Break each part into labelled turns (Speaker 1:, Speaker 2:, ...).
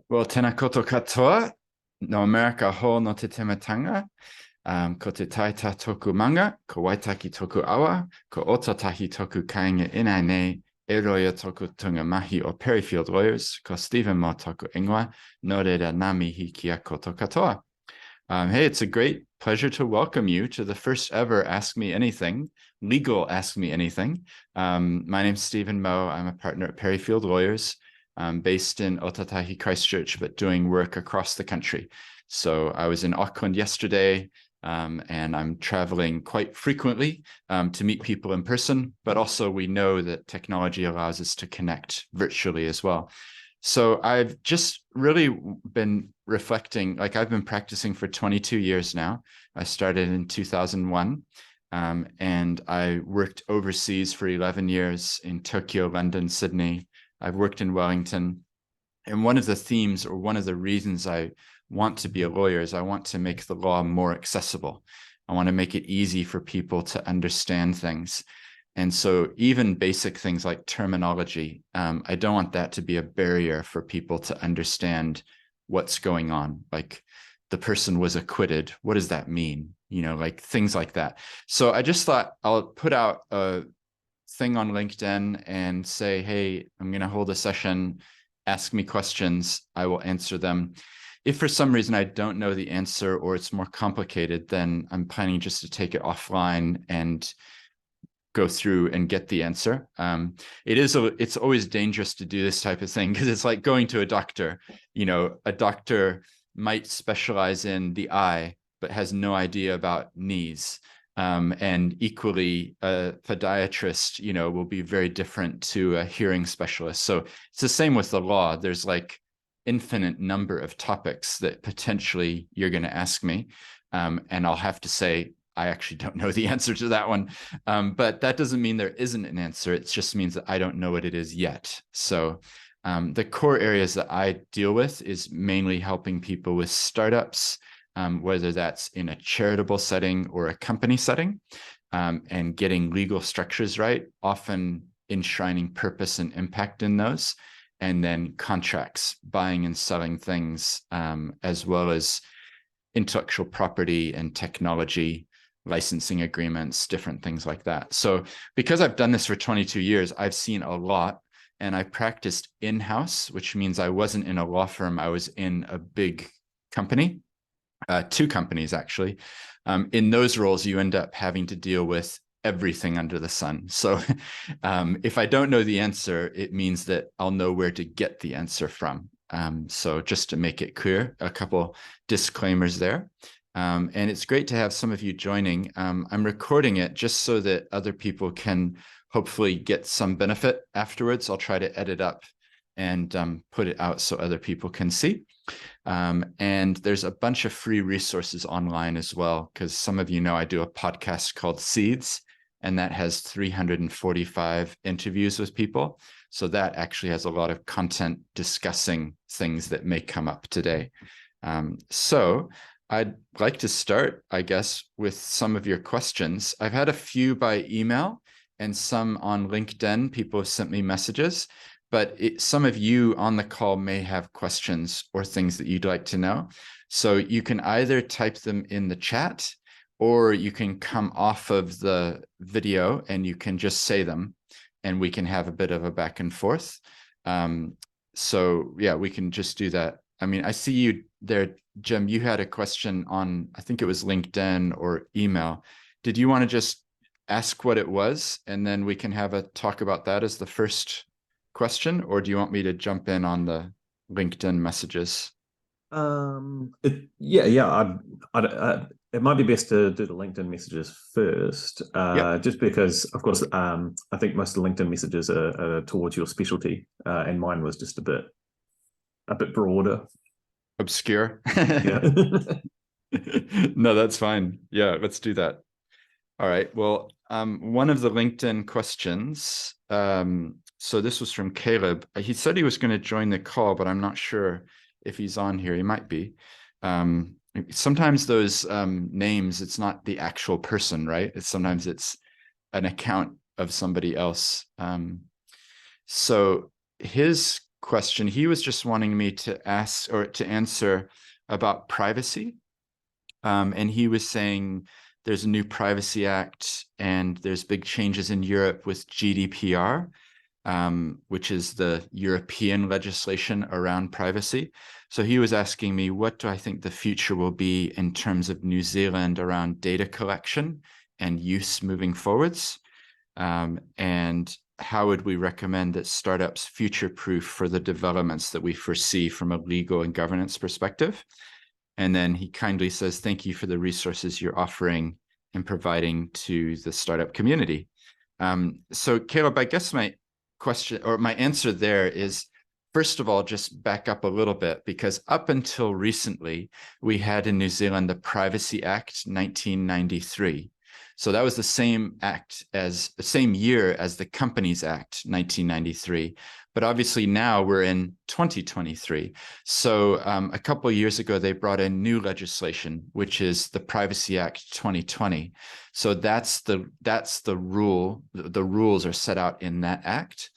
Speaker 1: Well, tēnā koutou katoa, no America ho no te tematanga, ko te taita toku manga, ko waitaki toku awa, ko otatahi toku kāinga ina nei, e roia toku tunga mahi o Perryfield Lawyers, ko Steven Moe toku ingoa, no reira ngā mihi kia koutou katoa. Hey, it's a great pleasure to welcome you to the first ever Ask Me Anything, legal Ask Me Anything. My name's Steven Moe. I'm a partner at Perryfield Lawyers, based in Otatahi, Christchurch, but doing work across the country. So I was in Auckland yesterday, and I'm traveling quite frequently to meet people in person, but also we know that technology allows us to connect virtually as well. So I've just really been reflecting, like I've been practicing for 22 years now. I started in 2001, and I worked overseas for 11 years in Tokyo, London, Sydney. I've worked in Wellington. And one of the themes, or one of the reasons I want to be a lawyer, is I want to make the law more accessible. I want to make it easy for people to understand things. And so even basic things like terminology, I don't want that to be a barrier for people to understand what's going on. Like the person was acquitted. What does that mean? You know, like things like that. So I just thought I'll put out a thing on LinkedIn and say, hey, I'm going to hold a session. Ask me questions. I will answer them. If for some reason I don't know the answer or it's more complicated, then I'm planning just to take it offline and go through and get the answer. It's always dangerous to do this type of thing because it's like going to a doctor. You know, a doctor might specialize in the eye, but has no idea about knees. And equally, a podiatrist, you know, will be very different to a hearing specialist. So it's the same with the law. There's like infinite number of topics that potentially you're going to ask me. And I'll have to say, I actually don't know the answer to that one. But that doesn't mean there isn't an answer. It just means that I don't know what it is yet. So the core areas that I deal with is mainly helping people with startups, whether that's in a charitable setting or a company setting, and getting legal structures right, often enshrining purpose and impact in those, and then contracts, buying and selling things, as well as intellectual property and technology, licensing agreements, different things like that. So because I've done this for 22 years, I've seen a lot, and I practiced in-house, which means I wasn't in a law firm. I was in a big company, two companies actually. In those roles, you end up having to deal with everything under the sun. So if I don't know the answer, it means that I'll know where to get the answer from. So just to make it clear, a couple disclaimers there. And it's great to have some of you joining. I'm recording it just so that other people can hopefully get some benefit afterwards. I'll try to edit up and put it out so other people can see. And there's a bunch of free resources online as well, because some of you know I do a podcast called Seeds, and that has 345 interviews with people. So that actually has a lot of content discussing things that may come up today. So I'd like to start, I guess, with some of your questions. I've had a few by email and some on LinkedIn. People have sent me messages, but some of you on the call may have questions or things that you'd like to know. So you can either type them in the chat, or you can come off of the video and you can just say them, and we can have a bit of a back and forth. So yeah, we can just do that. I mean, I see you there, Jim. You had a question on, I think it was LinkedIn or email. Did you want to just ask what it was, and then we can have a talk about that as the first question, or do you want me to jump in on the LinkedIn messages?
Speaker 2: It might be best to do the LinkedIn messages first,
Speaker 1: Yep.
Speaker 2: just because, of course, I think most of the LinkedIn messages are towards your specialty, and mine was just a bit broader.
Speaker 1: Obscure.
Speaker 2: Yeah.
Speaker 1: No, that's fine. Yeah, let's do that. All right. Well, one of the LinkedIn questions, so this was from Caleb. He said he was going to join the call, but I'm not sure if he's on here. He might be. Sometimes those names, it's not the actual person, right? Sometimes it's an account of somebody else. So his question, he was just wanting me to ask or to answer about privacy. And he was saying there's a new Privacy Act and there's big changes in Europe with GDPR, which is the European legislation around privacy. So he was asking me, what do I think the future will be in terms of New Zealand around data collection and use moving forwards? And how would we recommend that startups future-proof for the developments that we foresee from a legal and governance perspective? And then he kindly says, thank you for the resources you're offering and providing to the startup community. So Caleb, I guess my question or my answer there is, first of all, just back up a little bit, because up until recently, we had in New Zealand the Privacy Act 1993. So that was the same year as the Companies Act 1993. But obviously now we're in 2023. So a couple of years ago, they brought in new legislation, which is the Privacy Act 2020. So that's the rule. The rules are set out in that act.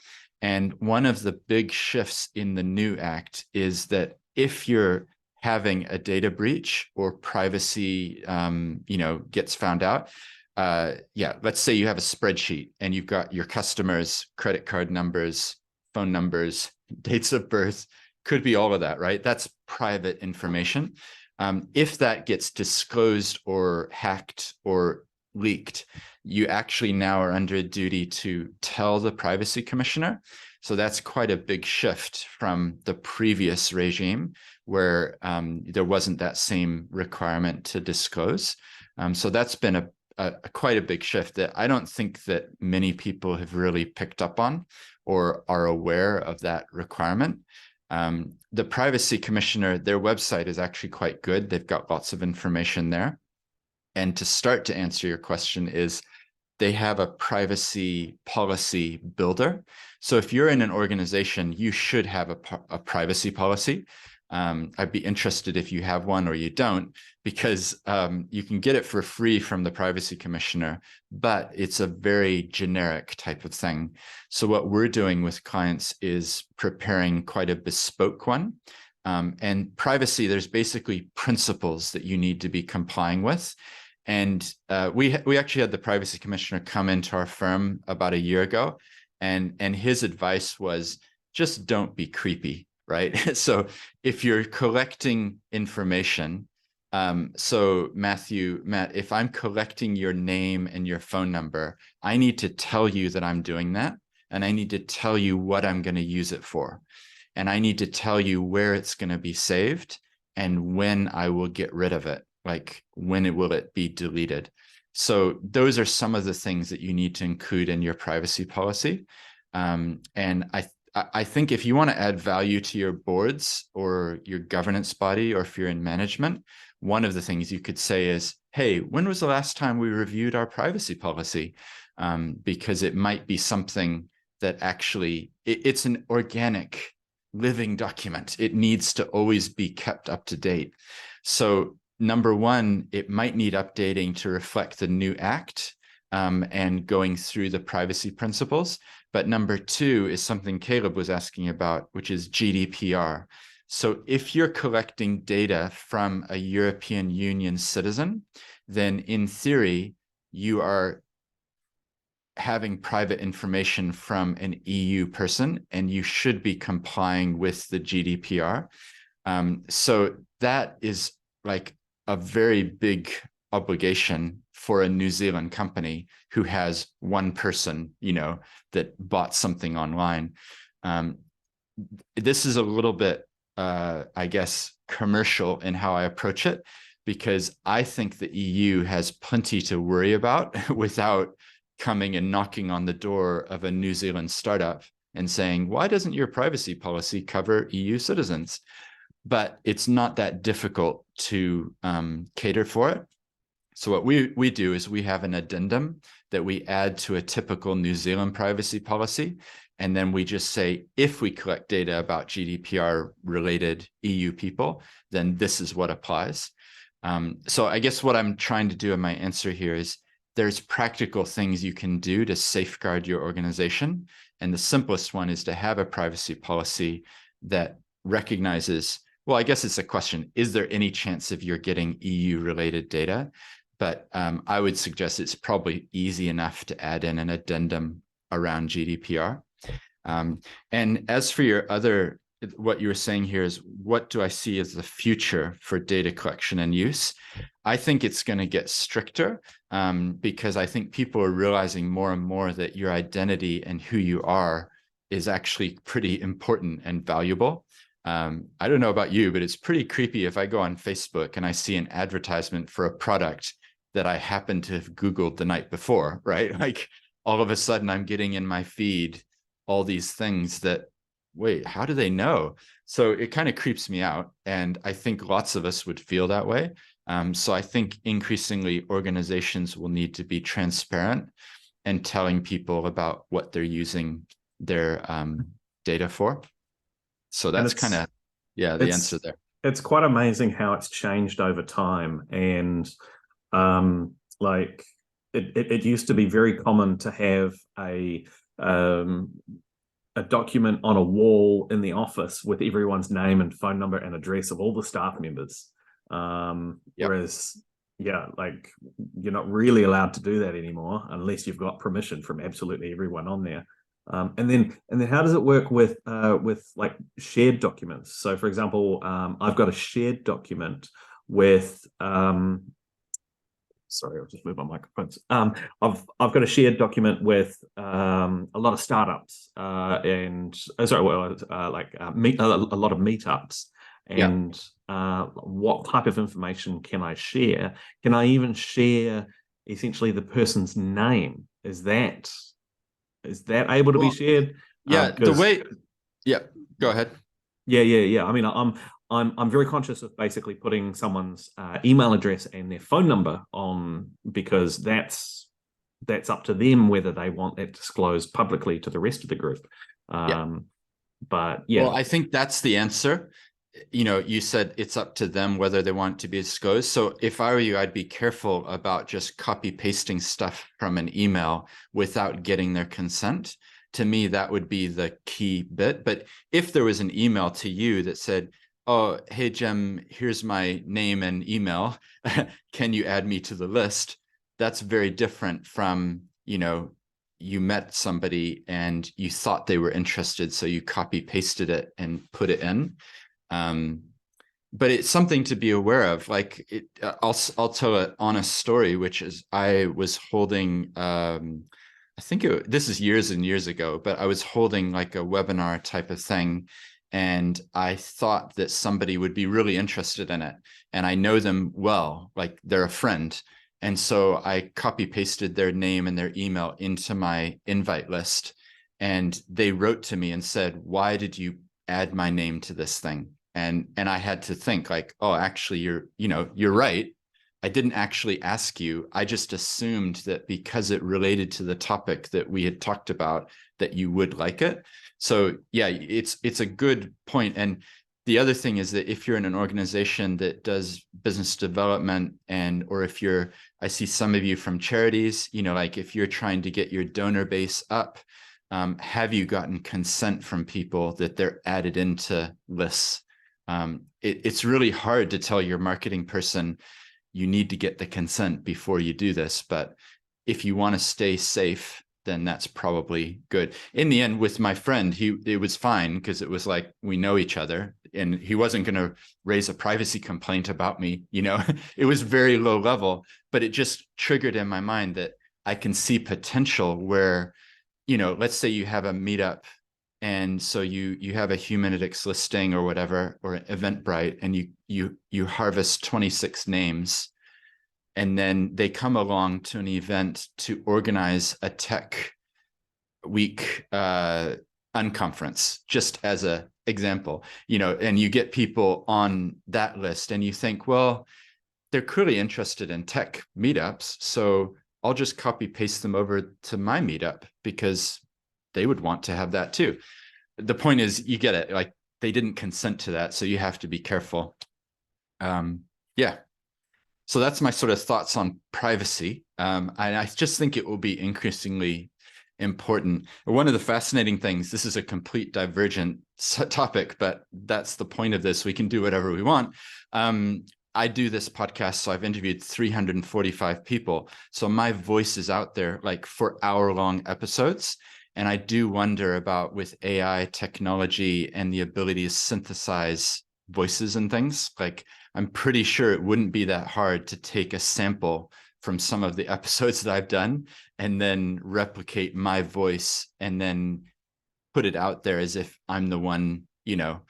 Speaker 1: And one of the big shifts in the new act is that if you're having a data breach or privacy, gets found out, let's say you have a spreadsheet and you've got your customers' credit card numbers, phone numbers, dates of birth, could be all of that, right? That's private information. If that gets disclosed or hacked or leaked, you actually now are under a duty to tell the privacy commissioner. So that's quite a big shift from the previous regime where there wasn't that same requirement to disclose. So that's been quite a big shift that I don't think that many people have really picked up on or are aware of that requirement. The privacy commissioner, their website is actually quite good. They've got lots of information there. And to start to answer your question is, they have a privacy policy builder. So if you're in an organization, you should have a privacy policy. I'd be interested if you have one or you don't, because you can get it for free from the privacy commissioner, but it's a very generic type of thing. So what we're doing with clients is preparing quite a bespoke one. And privacy, there's basically principles that you need to be complying with. And we actually had the privacy commissioner come into our firm about a year ago, and his advice was just don't be creepy, right? So if you're collecting information, so Matt, if I'm collecting your name and your phone number, I need to tell you that I'm doing that, and I need to tell you what I'm going to use it for, and I need to tell you where it's going to be saved and when I will get rid of it. Like when will it be deleted? So those are some of the things that you need to include in your privacy policy. And I think if you want to add value to your boards or your governance body, or if you're in management, one of the things you could say is, hey, when was the last time we reviewed our privacy policy? Because it might be something that actually, it's an organic living document. It needs to always be kept up to date. So number one, it might need updating to reflect the new act and going through the privacy principles. But number two is something Caleb was asking about, which is GDPR. So if you're collecting data from a European Union citizen, then in theory, you are having private information from an EU person, and you should be complying with the GDPR. So that is like a very big obligation for a New Zealand company who has one person, that bought something online. This is a little bit, I guess, commercial in how I approach it, because I think the EU has plenty to worry about without coming and knocking on the door of a New Zealand startup and saying, why doesn't your privacy policy cover EU citizens? But it's not that difficult to cater for it. So what we do is we have an addendum that we add to a typical New Zealand privacy policy. And then we just say, if we collect data about GDPR related EU people, then this is what applies. So I guess what I'm trying to do in my answer here is there's practical things you can do to safeguard your organization. And the simplest one is to have a privacy policy that recognizes, well, I guess it's a question, is there any chance of you're getting EU-related data? But I would suggest it's probably easy enough to add in an addendum around GDPR. And as for your other, what you were saying here is, what do I see as the future for data collection and use? I think it's going to get stricter because I think people are realizing more and more that your identity and who you are is actually pretty important and valuable. I don't know about you, but it's pretty creepy if I go on Facebook and I see an advertisement for a product that I happen to have Googled the night before, right? Like all of a sudden I'm getting in my feed all these things that, wait, how do they know? So it kind of creeps me out. And I think lots of us would feel that way. So I think increasingly organizations will need to be transparent and telling people about what they're using their data for. So that's kind of, yeah, the answer there.
Speaker 2: It's quite amazing how it's changed over time. And like it used to be very common to have a document on a wall in the office with everyone's name and phone number and address of all the staff members. Whereas, yeah, like you're not really allowed to do that anymore unless you've got permission from absolutely everyone on there. And then how does it work with like shared documents? So, for example, I've got a shared document with sorry, I'll just move my microphones. I've got a shared document with a lot of startups like a lot of meetups. And what type of information can I share? Can I even share essentially the person's name? Is that able to be shared?
Speaker 1: Yeah, the way. Yeah, go ahead.
Speaker 2: Yeah. I mean, I'm very conscious of basically putting someone's email address and their phone number on, because that's up to them whether they want that disclosed publicly to the rest of the group. But yeah,
Speaker 1: well, I think that's the answer. You know, you said it's up to them whether they want to be disclosed. So if I were you, I'd be careful about just copy pasting stuff from an email without getting their consent. To me, that would be the key bit. But if there was an email to you that said, oh, hey, Jim, here's my name and email. Can you add me to the list? That's very different from, you know, you met somebody and you thought they were interested, so you copy pasted it and put it in. But it's something to be aware of. Like, I'll tell an honest story, which is I was holding, I think this is years and years ago, but I was holding like a webinar type of thing. And I thought that somebody would be really interested in it. And I know them well, like they're a friend. And so I copy pasted their name and their email into my invite list. And they wrote to me and said, why did you add my name to this thing? And I had to think like, oh, actually, you're right. I didn't actually ask you. I just assumed that because it related to the topic that we had talked about, that you would like it. So yeah, it's a good point. And the other thing is that if you're in an organization that does business development, or if I see some of you from charities, you know, like if you're trying to get your donor base up, have you gotten consent from people that they're added into lists? It's really hard to tell your marketing person, you need to get the consent before you do this. But if you want to stay safe, then that's probably good. In the end, with my friend, it was fine because it was like, we know each other and he wasn't going to raise a privacy complaint about me. You know, it was very low level, but it just triggered in my mind that I can see potential where, you know, let's say you have a meetup and so you have a Humanitics listing or whatever, or Eventbrite, and you harvest 26 names. And then they come along to an event to organize a tech week unconference, just as an example, you know, and you get people on that list and you think, well, they're clearly interested in tech meetups, so I'll just copy paste them over to my meetup because they would want to have that too. The point is, you get it, like they didn't consent to that, so you have to be careful. Yeah. So that's my sort of thoughts on privacy. And I just think it will be increasingly important. One of the fascinating things, this is a complete divergent topic, but that's the point of this. We can do whatever we want. I do this podcast, so I've interviewed 345 people. So my voice is out there like for hour-long episodes. And I do wonder about with AI technology and the ability to synthesize voices and things, like I'm pretty sure it wouldn't be that hard to take a sample from some of the episodes that I've done and then replicate my voice and then put it out there as if I'm the one, you know,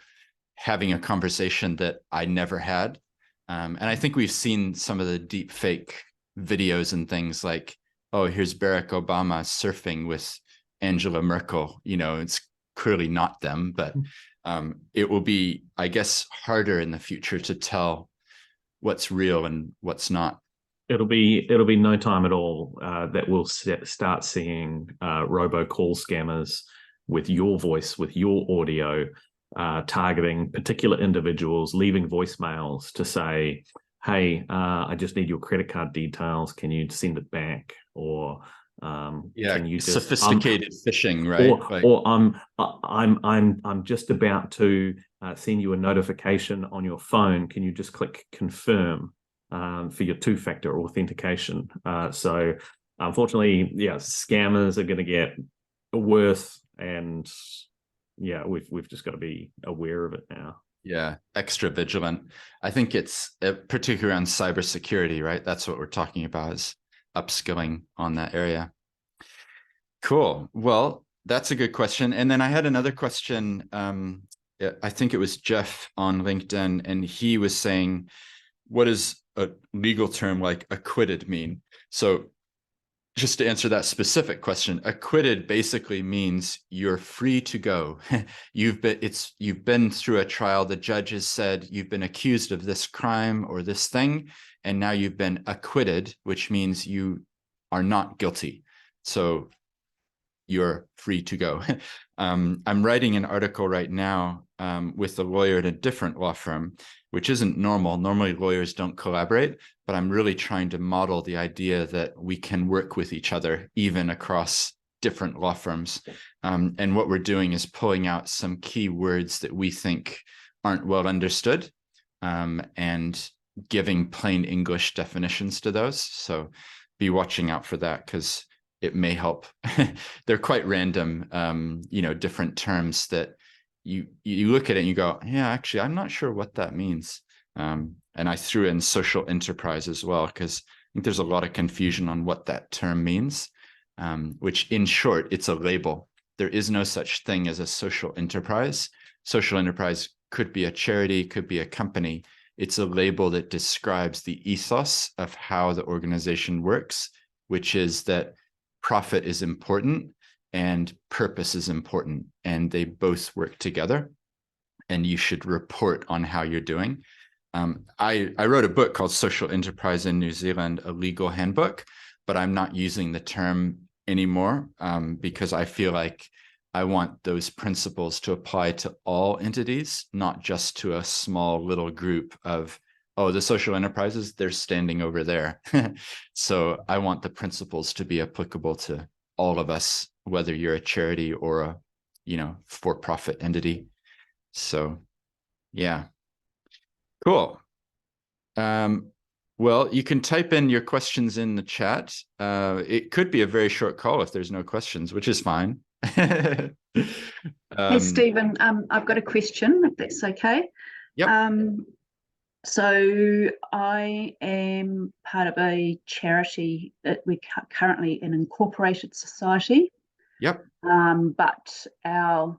Speaker 1: having a conversation that I never had. And I think we've seen some of the deep fake videos and things like, oh, here's Barack Obama surfing with Angela Merkel. You know, it's clearly not them, but it will be, I guess, harder in the future to tell what's real and what's not.
Speaker 2: It'll be no time at all that we'll start seeing robocall scammers with your voice, with your audio, targeting particular individuals, leaving voicemails to say, hey, I just need your credit card details. Can you send it back? Or can you just
Speaker 1: sophisticated phishing, right?
Speaker 2: Or I'm just about to send you a notification on your phone. Can you just click confirm for your two-factor authentication? So unfortunately, yeah, scammers are going to get worse, and yeah, we've just got to be aware of it now.
Speaker 1: Yeah, extra vigilant. I think it's particularly around cybersecurity, right? That's what we're talking about, is upskilling on that area. Cool. Well, that's a good question. And then I had another question. I think it was Jeff on LinkedIn, and he was saying, what does a legal term like acquitted mean? So just to answer that specific question, acquitted basically means you're free to go. You've been through a trial. The judge has said you've been accused of this crime or this thing, and now you've been acquitted, which means you are not guilty. So you're free to go. I'm writing an article right now with a lawyer at a different law firm, which isn't normal. Normally lawyers don't collaborate, but I'm really trying to model the idea that we can work with each other, even across different law firms. And what we're doing is pulling out some key words that we think aren't well understood and giving plain English definitions to those. So be watching out for that, because it may help. They're quite random, different terms that you look at it and you go, yeah, actually, I'm not sure what that means. And I threw in social enterprise as well, because I think there's a lot of confusion on what that term means, which in short, it's a label. There is no such thing as a social enterprise. Social enterprise could be a charity, could be a company. It's a label that describes the ethos of how the organization works, which is that profit is important and purpose is important, and they both work together, and you should report on how you're doing. I wrote a book called Social Enterprise in New Zealand, a legal handbook, but I'm not using the term anymore because I feel like I want those principles to apply to all entities, not just to a small little group of, oh, the social enterprises, they're standing over there. So I want the principles to be applicable to all of us, whether you're a charity or a, for-profit entity. So, yeah. Cool. Well, you can type in your questions in the chat. It could be a very short call if there's no questions, which is fine.
Speaker 3: Hey, Stephen, I've got a question, if that's okay.
Speaker 1: Yep.
Speaker 3: So I am part of a charity that we're currently an incorporated society.
Speaker 1: Yep.
Speaker 3: But our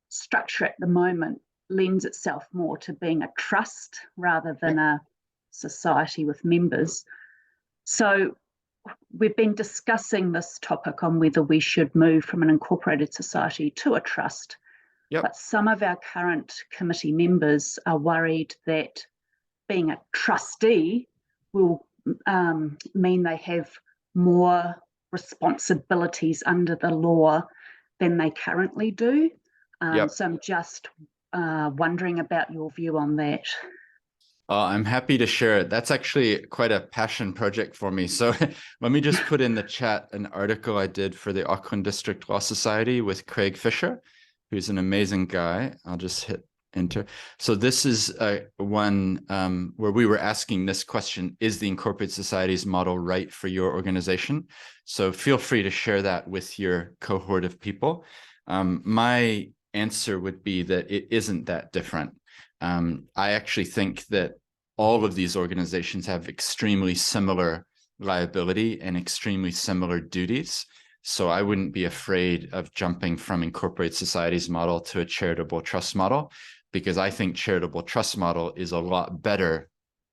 Speaker 3: structure at the moment lends itself more to being a trust rather than a society with members. So we've been discussing this topic on whether we should move from an incorporated society to a trust.
Speaker 1: Yep.
Speaker 3: But some of our current committee members are worried that being a trustee will mean they have more responsibilities under the law than they currently do.
Speaker 1: Yep.
Speaker 3: So I'm just wondering about your view on that.
Speaker 1: I'm happy to share it. That's actually quite a passion project for me. So let me just put in the chat an article I did for the Auckland District Law Society with Craig Fisher, who's an amazing guy. I'll just hit enter. So this is one where we were asking this question: is the incorporated societies model right for your organization? So feel free to share that with your cohort of people. My answer would be that it isn't that different. I actually think that all of these organizations have extremely similar liability and extremely similar duties. So I wouldn't be afraid of jumping from incorporated societies model to a charitable trust model, because I think charitable trust model is a lot better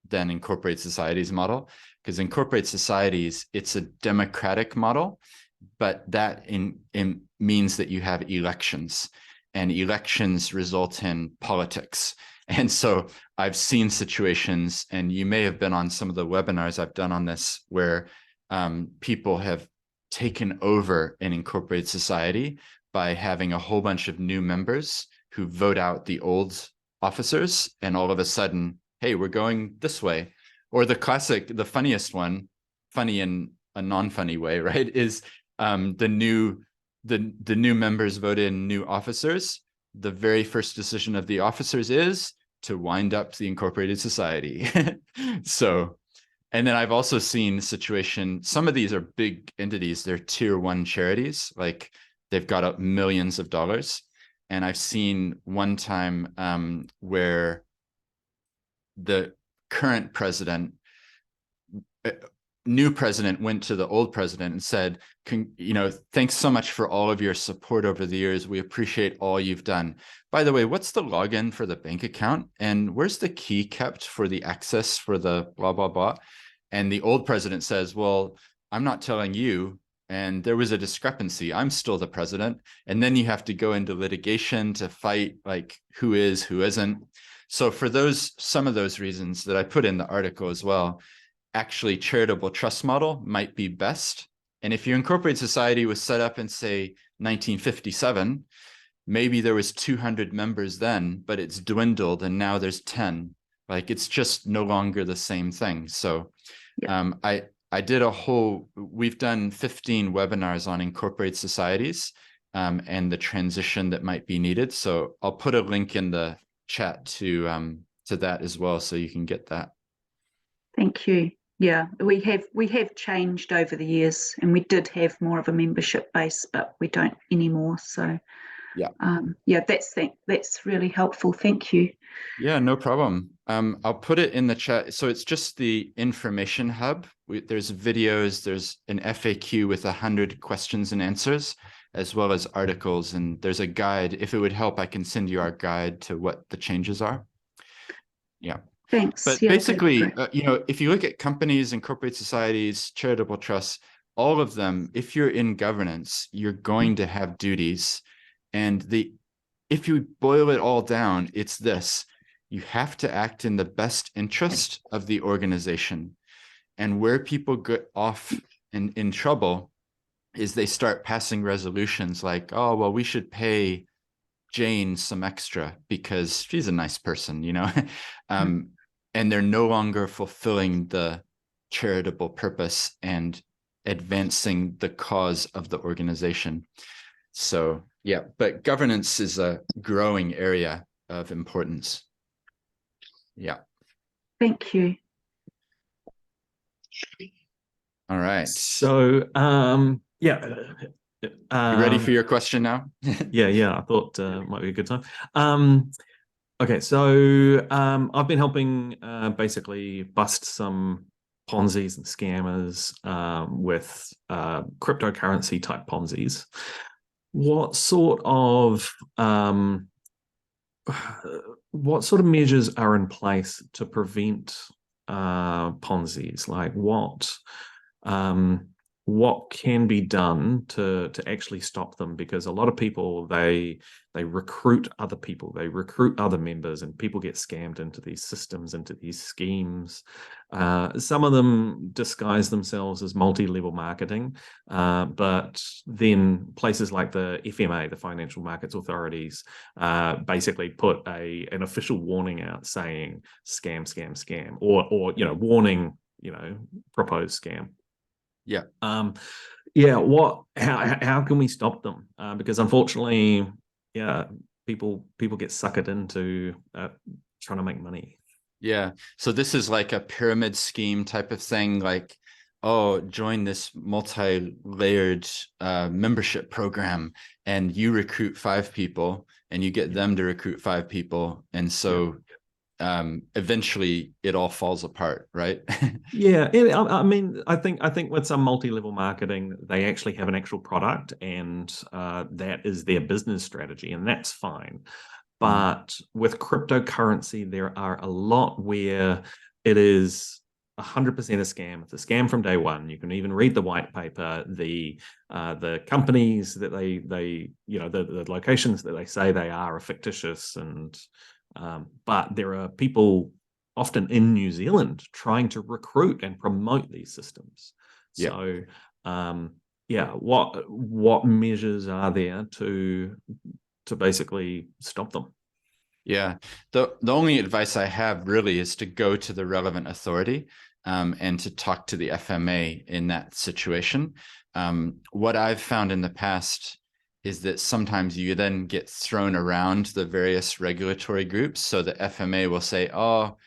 Speaker 1: than incorporated societies model, because incorporated societies, it's a democratic model, but that means that you have elections, and elections result in politics. And so I've seen situations, and you may have been on some of the webinars I've done on this, where people have taken over an incorporated society by having a whole bunch of new members who vote out the old officers, and all of a sudden, hey, we're going this way. Or the classic, the funniest one, funny in a non-funny way, right, is the new members vote in new officers. The very first decision of the officers is to wind up the incorporated society. So, and then I've also seen the situation, some of these are big entities, they're tier 1 charities, like they've got up millions of dollars. And I've seen one time where the current president, new president, went to the old president and said, thanks so much for all of your support over the years. We appreciate all you've done. By the way, what's the login for the bank account? And where's the key kept for the access for the blah, blah, blah? And the old president says, well, I'm not telling you. And there was a discrepancy. I'm still the president. And then you have to go into litigation to fight like who is, who isn't. So for some of those reasons that I put in the article as well, actually charitable trust model might be best. And if your incorporated society was set up in, say, 1957, maybe there was 200 members then, but it's dwindled and now there's 10. Like, it's just no longer the same thing. So I did we've done 15 webinars on incorporated societies and the transition that might be needed. So I'll put a link in the chat to that as well, so you can get that.
Speaker 3: Thank you. Yeah, we have changed over the years, and we did have more of a membership base, but we don't anymore. So that's really helpful. Thank you.
Speaker 1: Yeah, no problem. I'll put it in the chat. So it's just the information hub. There's videos, there's an FAQ with 100 questions and answers, as well as articles. And there's a guide. If it would help, I can send you our guide to what the changes are. Yeah.
Speaker 3: Thanks.
Speaker 1: But basically, if you look at companies, incorporated societies, charitable trusts, all of them, if you're in governance, you're going to have duties. And if you boil it all down, it's this: you have to act in the best interest of the organization. And where people get off in trouble is they start passing resolutions like, oh, well, we should pay Jane some extra because she's a nice person, and they're no longer fulfilling the charitable purpose and advancing the cause of the organization. So yeah, but governance is a growing area of importance. Yeah. Thank
Speaker 3: you.
Speaker 1: All right.
Speaker 2: So
Speaker 1: you ready for your question now?
Speaker 2: yeah, I thought might be a good time. Okay, so I've been helping basically bust some Ponzi's and scammers with cryptocurrency type Ponzi's. What sort of measures are in place to prevent Ponzi's? Like, what what can be done to actually stop them, because a lot of people, they recruit other people, they recruit other members, and people get scammed into these systems, into these schemes. Some of them disguise themselves as multi-level marketing, but then places like the FMA, the Financial Markets Authorities, basically put an official warning out saying scam, scam, scam, or warning, proposed scam.
Speaker 1: Yeah.
Speaker 2: How can we stop them? Because unfortunately, people get suckered into trying to make money.
Speaker 1: Yeah. So this is like a pyramid scheme type of thing, like, oh, join this multi-layered membership program, and you recruit 5 people and you get them to recruit 5 people. And so eventually it all falls apart, right?
Speaker 2: I mean, I think with some multi-level marketing, they actually have an actual product, and that is their business strategy, and that's fine. But with cryptocurrency, there are a lot where it is 100% a scam. It's a scam from day one. You can even read the white paper. The companies that they the locations that they say they are fictitious, and but there are people often in New Zealand trying to recruit and promote these systems. So what measures are there to basically stop them?
Speaker 1: Yeah, the only advice I have really is to go to the relevant authority and to talk to the FMA in that situation. What I've found in the past is that sometimes you then get thrown around the various regulatory groups. So the FMA will say, oh,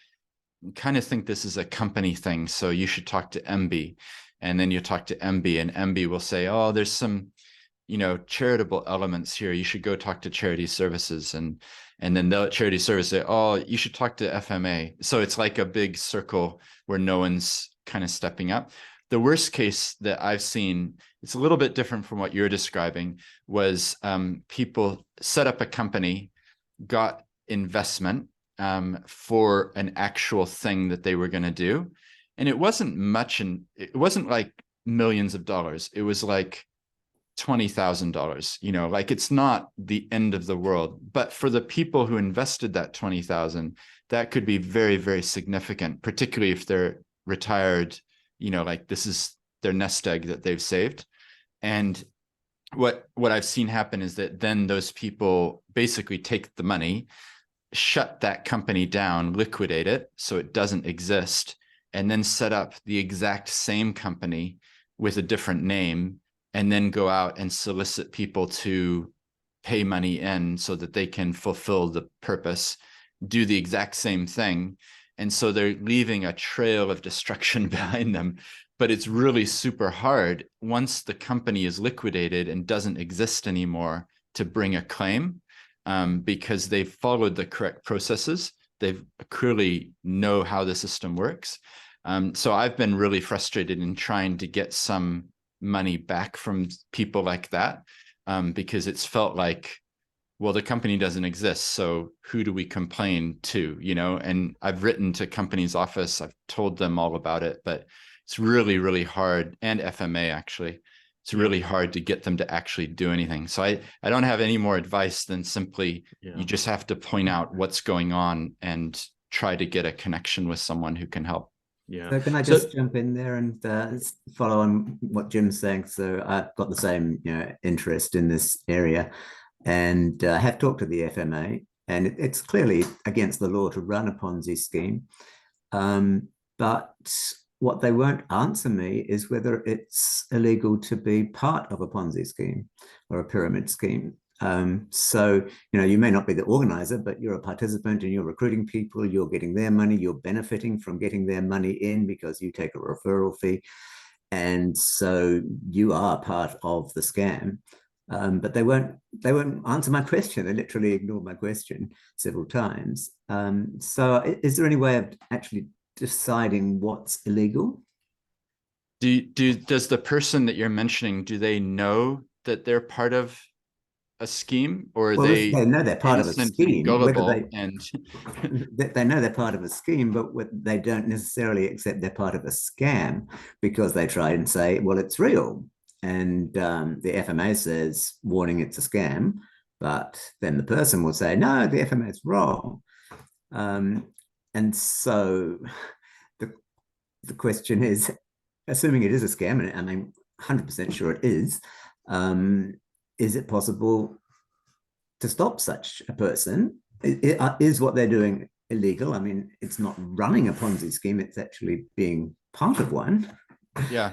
Speaker 1: I kind of think this is a company thing, so you should talk to MB. And then you talk to MB, and MB will say, oh, there's some, charitable elements here. You should go talk to Charity Services. And then the Charity Service say, oh, you should talk to FMA. So it's like a big circle where no one's kind of stepping up. The worst case that I've seen, it's a little bit different from what you're describing, was people set up a company, got investment for an actual thing that they were going to do. And it wasn't much, and it wasn't like millions of dollars. It was like $20,000, like it's not the end of the world. But for the people who invested that 20,000, that could be very, very significant, particularly if they're retired, like this is their nest egg that they've saved. And what I've seen happen is that then those people basically take the money, shut that company down, liquidate it so it doesn't exist, and then set up the exact same company with a different name, and then go out and solicit people to pay money in so that they can fulfill the purpose, do the exact same thing. And so they're leaving a trail of destruction behind them. But it's really super hard once the company is liquidated and doesn't exist anymore to bring a claim, because they've followed the correct processes. They clearly know how the system works. So I've been really frustrated in trying to get some money back from people like that, because it's felt like, well, the company doesn't exist, so who do we complain to, and I've written to company's office, I've told them all about it, but it's really, really hard, and FMA actually, it's really hard to get them to actually do anything. So I don't have any more advice than simply you just have to point out what's going on and try to get a connection with someone who can help.
Speaker 4: Yeah. So can I just jump in there and follow on what Jim's saying? So I've got the same, interest in this area, and have talked to the FMA, and it's clearly against the law to run a Ponzi scheme. But what they won't answer me is whether it's illegal to be part of a Ponzi scheme or a pyramid scheme. So, you may not be the organizer, but you're a participant and you're recruiting people, you're getting their money, you're benefiting from getting their money in because you take a referral fee. And so you are part of the scam. But they won't answer my question. They literally ignored my question several times. So is there any way of actually deciding what's illegal?
Speaker 1: Does the person that you're mentioning, do they know that they're part of a scheme, or are
Speaker 4: well,
Speaker 1: they
Speaker 4: they know they're part of a
Speaker 1: innocent and
Speaker 4: scheme,
Speaker 1: gullible and
Speaker 4: they know they're part of a scheme, but they don't necessarily accept they're part of a scam because they try and say, well, it's real. And the FMA says, warning, it's a scam. But then the person will say, no, the FMA is wrong. And so the question is, assuming it is a scam, and I mean, 100% sure it is it possible to stop such a person? Is what they're doing illegal? I mean, it's not running a Ponzi scheme, it's actually being part of one.
Speaker 1: Yeah.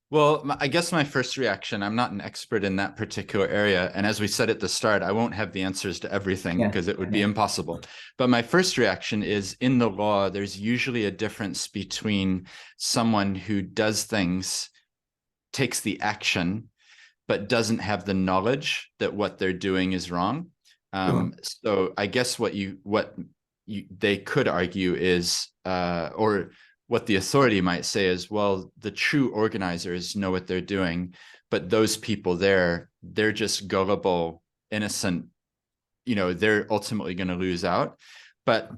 Speaker 1: Well, I guess my first reaction, I'm not an expert in that particular area. And as we said at the start, I won't have the answers to everything because it would be impossible. But my first reaction is, in the law, there's usually a difference between someone who does things, takes the action, but doesn't have the knowledge that what they're doing is wrong. So I guess what they could argue is, or what the authority might say is, well, the true organizers know what they're doing, but those people they're just gullible, innocent, they're ultimately going to lose out. But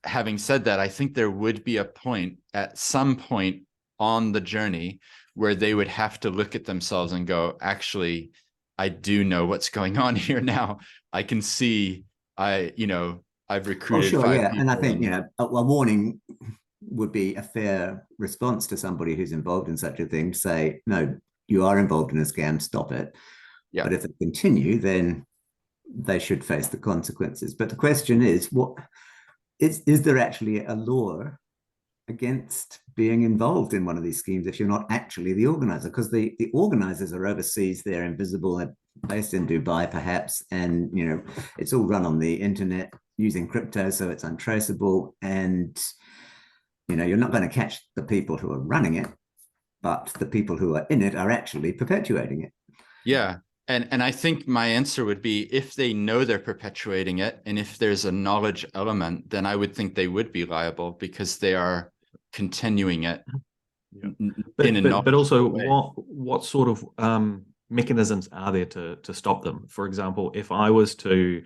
Speaker 1: having said that, I think there would be a point at some point on the journey where they would have to look at themselves and go, actually, I do know what's going on here now. I can see, I've recruited
Speaker 4: sure,
Speaker 1: 5
Speaker 4: yeah.
Speaker 1: people.
Speaker 4: And I think, a warning would be a fair response to somebody who's involved in such a thing, to say, no, you are involved in a scam, stop it. Yeah. But if they continue, then they should face the consequences. But the question is, what is there actually a law against being involved in one of these schemes if you're not actually the organizer? Because the organizers are overseas, they're invisible, they're based in Dubai perhaps, and it's all run on the internet using crypto, so it's untraceable, and you're not going to catch the people who are running it, but the people who are in it are actually perpetuating it.
Speaker 1: Yeah. And I think my answer would be, if they know they're perpetuating it, and if there's a knowledge element, then I would think they would be liable because they are continuing it.
Speaker 2: Yeah. But also,
Speaker 1: way.
Speaker 2: what sort of mechanisms are there to stop them? For example, if I was to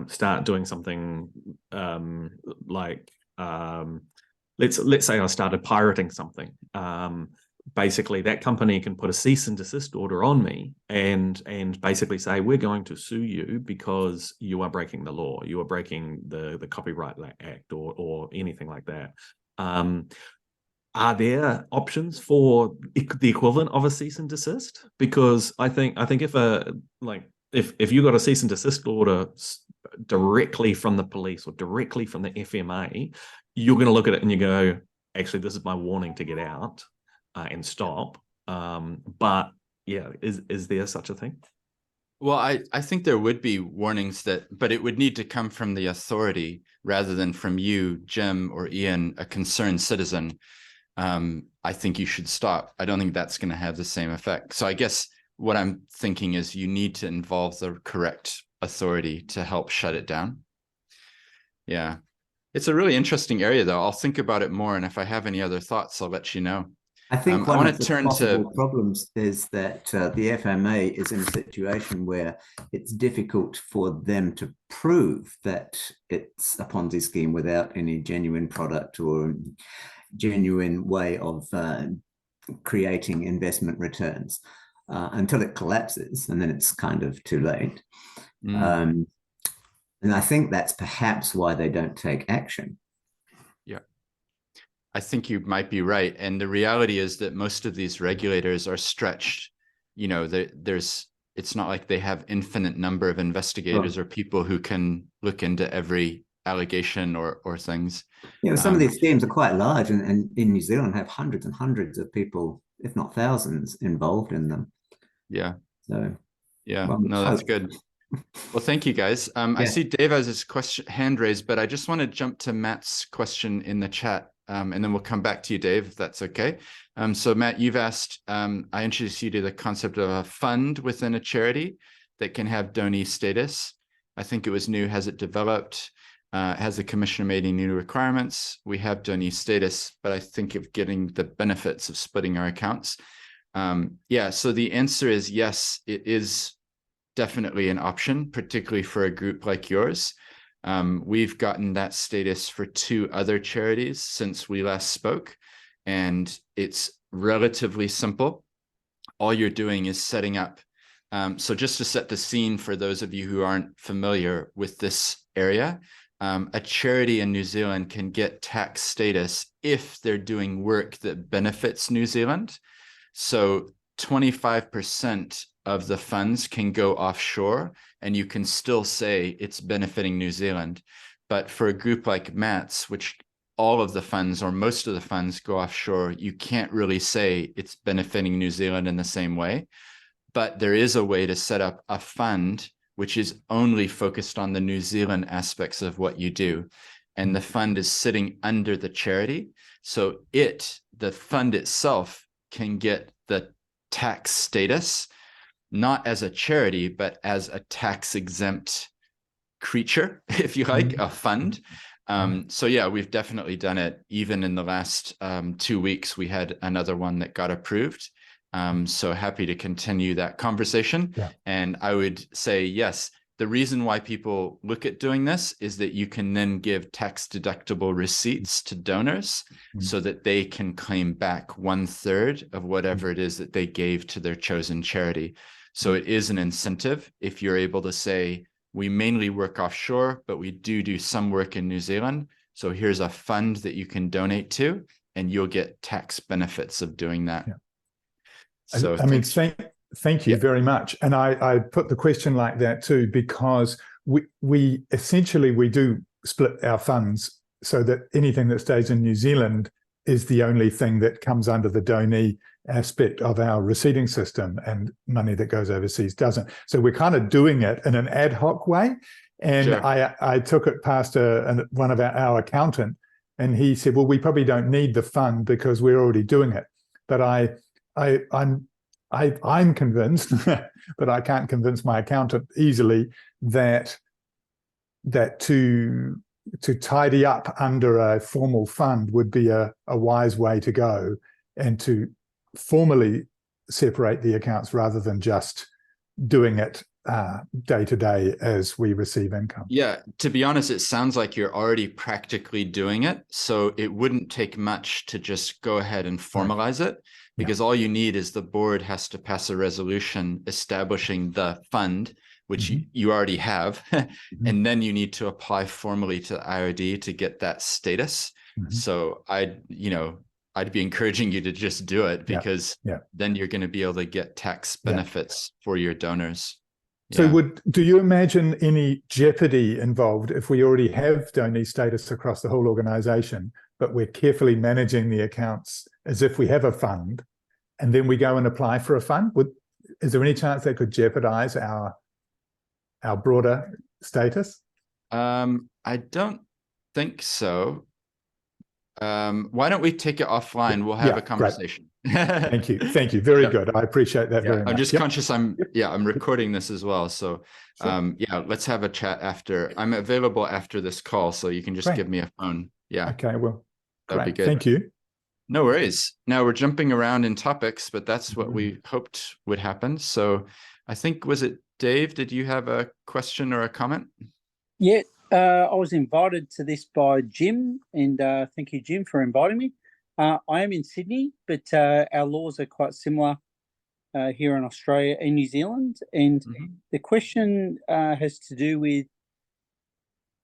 Speaker 2: start doing something let's say I started pirating something. Basically, that company can put a cease and desist order on me and basically say, we're going to sue you because you are breaking the law, you are breaking the Copyright Act or anything like that. Are there options for the equivalent of a cease and desist? Because I think if you got a cease and desist order directly from the police or directly from the FMA, you're going to look at it and you go, actually, this is my warning to get out and stop. But yeah, is there such a thing?
Speaker 1: Well, I think there would be warnings but it would need to come from the authority rather than from you, Jim, or Ian, a concerned citizen. I think you should stop. I don't think that's going to have the same effect. So I guess what I'm thinking is you need to involve the correct authority to help shut it down. Yeah. It's a really interesting area, though. I'll think about it more, and if I have any other thoughts, I'll let you know.
Speaker 4: I think one of the possible problems is that the FMA is in a situation where it's difficult for them to prove that it's a Ponzi scheme without any genuine product or genuine way of creating investment returns until it collapses, and then it's kind of too late. And I think that's perhaps why they don't take action.
Speaker 1: Yeah, I think you might be right. And the reality is that most of these regulators are stretched. It's not like they have infinite number of investigators or people who can look into every allegation or things.
Speaker 4: Some of these schemes are quite large, and in New Zealand have hundreds and hundreds of people, if not thousands, involved in them.
Speaker 1: Yeah.
Speaker 4: So
Speaker 1: yeah, no, that's good. Well, thank you, guys. I see Dave has his hand raised, but I just want to jump to Matt's question in the chat, and then we'll come back to you, Dave, if that's okay. So Matt, you've asked, I introduced you to the concept of a fund within a charity that can have donee status. I think it was new. Has it developed? Has the commissioner made any new requirements? We have donee status, but I think of getting the benefits of splitting our accounts. Yeah, so the answer is yes, it is definitely an option, particularly for a group like yours. We've gotten that status for 2 other charities since we last spoke, and it's relatively simple. All you're doing is setting up. So just to set the scene for those of you who aren't familiar with this area, a charity in New Zealand can get tax status if they're doing work that benefits New Zealand. So 25% of the funds can go offshore, and you can still say it's benefiting New Zealand. But for a group like Matt's, which all of the funds or most of the funds go offshore, you can't really say it's benefiting New Zealand in the same way. But there is a way to set up a fund which is only focused on the New Zealand aspects of what you do. And the fund is sitting under the charity. So the fund itself can get the tax status, not as a charity, but as a tax exempt creature, if you like, a fund. So yeah, we've definitely done it. Even in the last 2 weeks, we had another one that got approved. So happy to continue that conversation.
Speaker 5: Yeah.
Speaker 1: And I would say, yes, the reason why people look at doing this is that you can then give tax deductible receipts to donors so that they can claim back 1/3 of whatever it is that they gave to their chosen charity. So it is an incentive if you're able to say, we mainly work offshore, but we do some work in New Zealand. So here's a fund that you can donate to, and you'll get tax benefits of doing that.
Speaker 5: Yeah.
Speaker 1: So
Speaker 5: I mean, thank you very much. And I put the question like that too, because we essentially do split our funds so that anything that stays in New Zealand is the only thing that comes under the donee aspect of our receipting system, and money that goes overseas doesn't. So we're kind of doing it in an ad hoc way. And
Speaker 1: Sure.
Speaker 5: I took it past one of our accountant, and he said, well, we probably don't need the fund because we're already doing it. But I'm convinced, but I can't convince my accountant easily that to tidy up under a formal fund would be a wise way to go, and to formally separate the accounts rather than just doing it day to day as we receive income.
Speaker 1: Yeah, to be honest, it sounds like you're already practically doing it. So it wouldn't take much to just go ahead and formalize it, because all you need is the board has to pass a resolution establishing the fund, which you already have. And then you need to apply formally to the IRD to get that status. So I'd be encouraging you to just do it, because then you're going to be able to get tax benefits for your donors.
Speaker 5: So do you imagine any jeopardy involved if we already have donee status across the whole organization, but we're carefully managing the accounts as if we have a fund, and then we go and apply for a fund? Is there any chance that could jeopardize our broader status?
Speaker 1: I don't think so. Why don't we take it offline? We'll have a conversation.
Speaker 5: Thank you. Very good. I appreciate that very much.
Speaker 1: I'm just conscious I'm recording this as well. So let's have a chat after. I'm available after this call, so you can just give me a phone. Yeah.
Speaker 5: Okay, well,
Speaker 1: that'd be good.
Speaker 5: Thank you.
Speaker 1: No worries. Now we're jumping around in topics, but that's what we hoped would happen. So I think, was it Dave? Did you have a question or a comment?
Speaker 6: Yeah, I was invited to this by Jim, and thank you, Jim, for inviting me. I am in Sydney, but our laws are quite similar here in Australia and New Zealand. And the question has to do with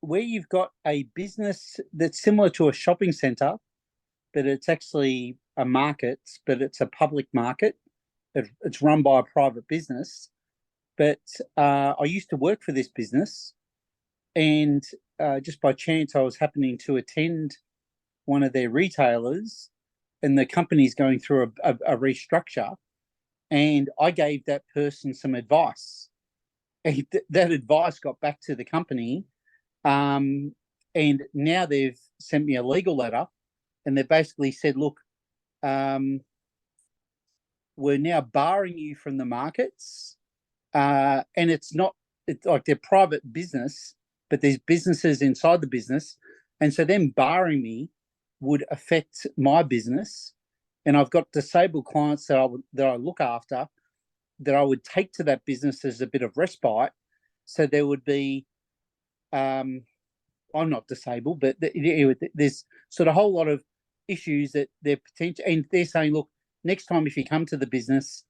Speaker 6: where you've got a business that's similar to a shopping centre, but it's actually a market, but it's a public market. It's run by a private business. But I used to work for this business, and just by chance I was happening to attend one of their retailers, and the company's going through a restructure, and I gave that person some advice. And that advice got back to the company, and now they've sent me a legal letter, and they basically said, look, we're now barring you from the markets, and it's like they're private business, but there's businesses inside the business, and so them barring me would affect my business. And I've got disabled clients that I look after that I would take to that business as a bit of respite. So there would be, I'm not disabled, but there's sort of a whole lot of issues that they're potential, and they're saying, look, next time if you come to the business,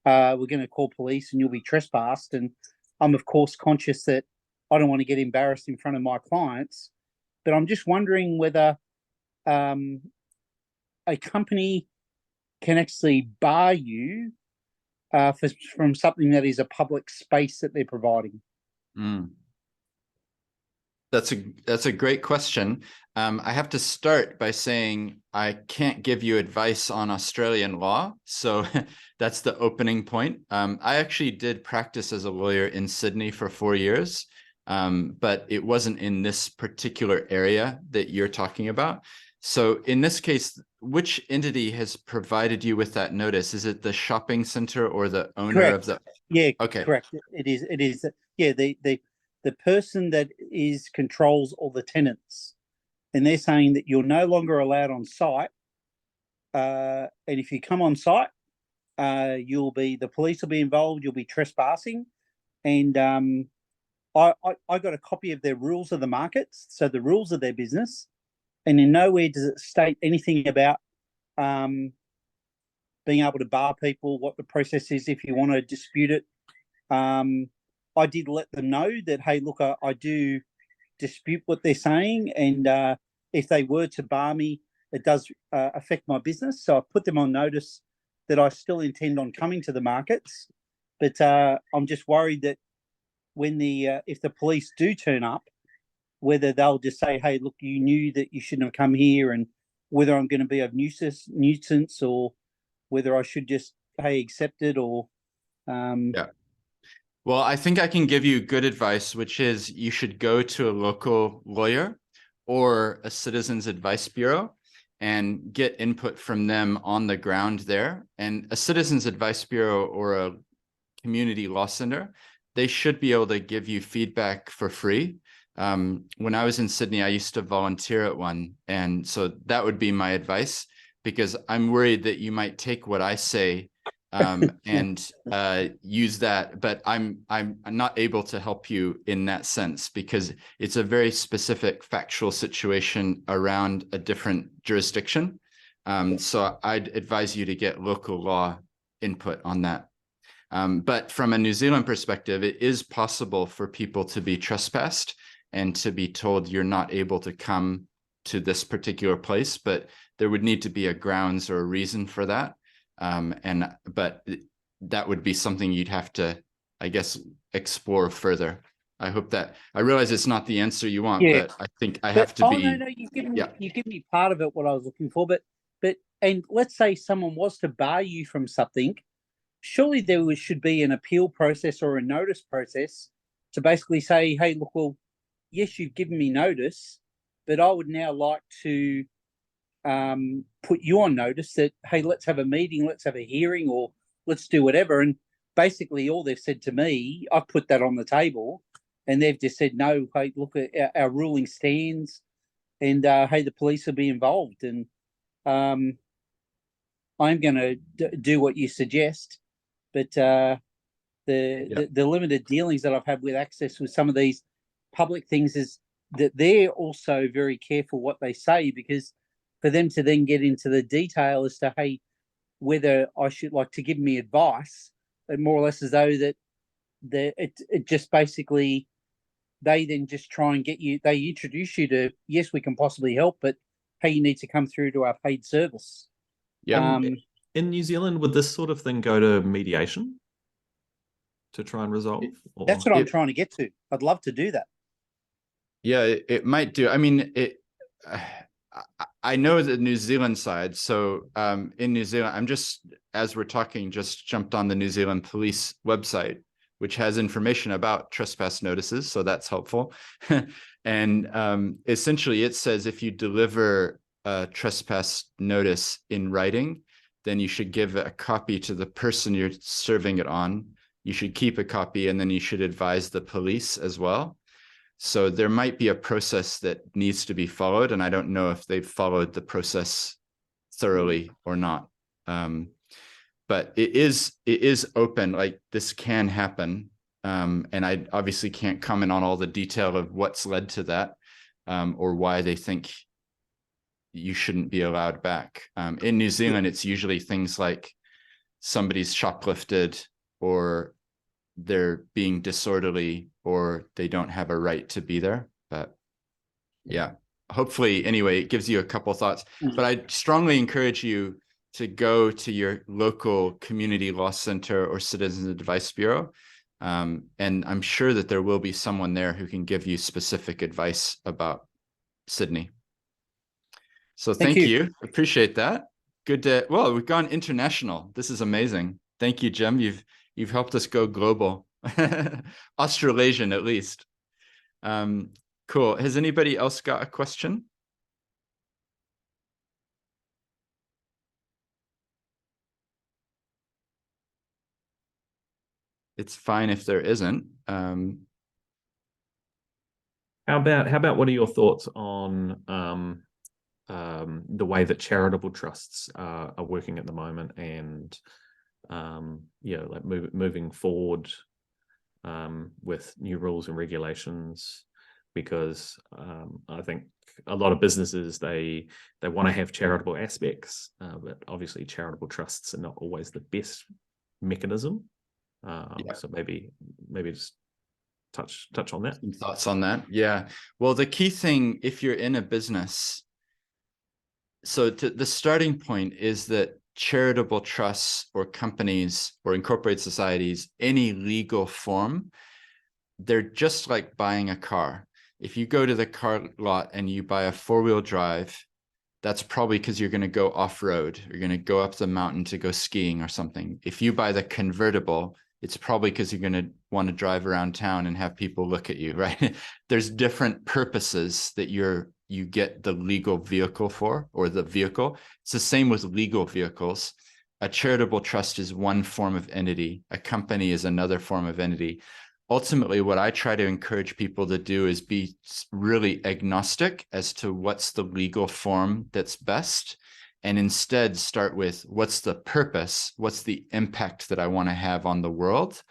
Speaker 6: we're going to call police and you'll be trespassed. And I'm of course conscious that I don't want to get embarrassed in front of my clients, but I'm just wondering whether a company can actually bar you from something that is a public space that they're providing.
Speaker 1: That's a great question. I have to start by saying I can't give you advice on Australian law. So that's the opening point. I actually did practice as a lawyer in Sydney for 4 years, but it wasn't in this particular area that you're talking about. So in this case, which entity has provided you with that notice? Is it the shopping center or the owner
Speaker 6: Correct.
Speaker 1: of the?
Speaker 6: Yeah,
Speaker 1: okay.
Speaker 6: Correct. It is. Yeah, the person that controls all the tenants, and they're saying that you're no longer allowed on site. And if you come on site, the police will be involved. You'll be trespassing, and I got a copy of their rules of the markets, so the rules of their business, and in nowhere does it state anything about being able to bar people, what the process is if you want to dispute it. I did let them know that, hey, look, I do dispute what they're saying, and if they were to bar me, it does affect my business. So I put them on notice that I still intend on coming to the markets, but I'm just worried that when if the police do turn up, whether they'll just say, hey, look, you knew that you shouldn't have come here, and whether I'm going to be a nuisance or whether I should just, hey, accept it or...
Speaker 1: Yeah. Well, I think I can give you good advice, which is you should go to a local lawyer or a citizens advice bureau and get input from them on the ground there. And a citizens advice bureau or a community law center, they should be able to give you feedback for free. When I was in Sydney, I used to volunteer at one. And so that would be my advice, because I'm worried that you might take what I say and use that, but I'm not able to help you in that sense, because it's a very specific factual situation around a different jurisdiction. So I'd advise you to get local law input on that. But from a New Zealand perspective, it is possible for people to be trespassed and to be told you're not able to come to this particular place, but there would need to be a grounds or a reason for that. But that would be something you'd have to, I guess, explore further. I hope that, I realize it's not the answer you want,
Speaker 6: Yeah.
Speaker 1: but I think I have to be.
Speaker 6: No, you give me part of it, what I was looking for, but and let's say someone was to bar you from something, surely there should be an appeal process or a notice process to basically say, hey, look, well, yes, you've given me notice, but I would now like to put you on notice that, hey, let's have a meeting, let's have a hearing, or let's do whatever. And basically all they've said to me, I've put that on the table, and they've just said, no, hey, look, our ruling stands, and hey, the police will be involved. And I'm going to do what you suggest, but the limited dealings that I've had with access with some of these public things is that they're also very careful what they say, because for them to then get into the detail as to, hey, whether I should like to give me advice, and more or less as though that it just basically, they then just try and get you, they introduce you to, yes, we can possibly help, but hey, you need to come through to our paid service.
Speaker 1: Yeah.
Speaker 2: In New Zealand, would this sort of thing go to mediation to try and resolve?
Speaker 6: That's what I'm trying to get to. I'd love to do that.
Speaker 1: Yeah, it might do. I mean, I know the New Zealand side. So in New Zealand, I'm just, as we're talking, just jumped on the New Zealand police website, which has information about trespass notices. So that's helpful. And essentially it says if you deliver a trespass notice in writing, then you should give a copy to the person you're serving it on. You should keep a copy, and then you should advise the police as well. So there might be a process that needs to be followed, and I don't know if they've followed the process thoroughly or not. But but it is open, like this can happen. And I obviously can't comment on all the detail of what's led to that, or why they think you shouldn't be allowed back. In New Zealand, it's usually things like somebody's shoplifted, or they're being disorderly, or they don't have a right to be there. But yeah, hopefully, anyway, it gives you a couple thoughts. But I strongly encourage you to go to your local community law center or Citizens Advice Bureau. And I'm sure that there will be someone there who can give you specific advice about Sydney. So thank you. Appreciate that. Good to, well, we've gone international. This is amazing. Thank you, Jim. You've helped us go global. Australasian, at least. Cool. Has anybody else got a question? It's fine if there isn't.
Speaker 2: How about what are your thoughts on the way that charitable trusts are working at the moment, and like moving forward with new rules and regulations? Because I think a lot of businesses, they want to have charitable aspects, but obviously charitable trusts are not always the best mechanism. So maybe just touch on that.
Speaker 1: Some thoughts on that? Yeah. Well, the key thing, if you're in a business, so the starting point is that charitable trusts or companies or incorporated societies, any legal form, they're just like buying a car. If you go to the car lot and you buy a 4-wheel drive, that's probably because you're going to go off-road. You're going to go up the mountain to go skiing or something. If you buy the convertible, it's probably because you're going to want to drive around town and have people look at you, right? There's different purposes that you get the legal vehicle for, or the vehicle. It's the same with legal vehicles. A charitable trust is one form of entity. A company is another form of entity. Ultimately, what I try to encourage people to do is be really agnostic as to what's the legal form that's best, and instead start with what's the purpose, what's the impact that I want to have on the world,